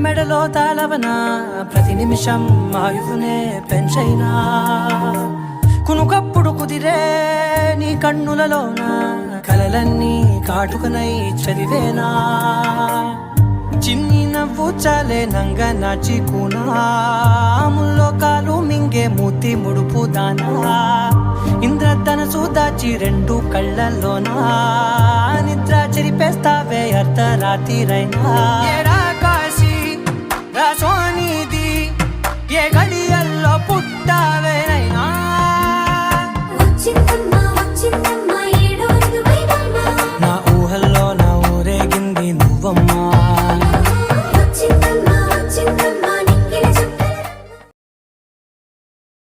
మెడలో తాళవన ప్రతి నిమిషం ఆయువునే పెంచైనా కునుకప్పుడు కుదిరే నీ కన్నులలోన కలలన్నీ కాటుకనై చదివేనా చిన్ని నవ్వు చాలే నంగ నాచికునాముల్లో కాలు మింగే మూతి ముడుపు దానా ఇంద్రధనసు దాచి రెండు కళ్ళల్లోనా నిద్ర చెరిపేస్తావే అర్ధరాత్రిరైనా ఏడా కాశీ రాసోనిది ఏ గడియల్లో పుట్టా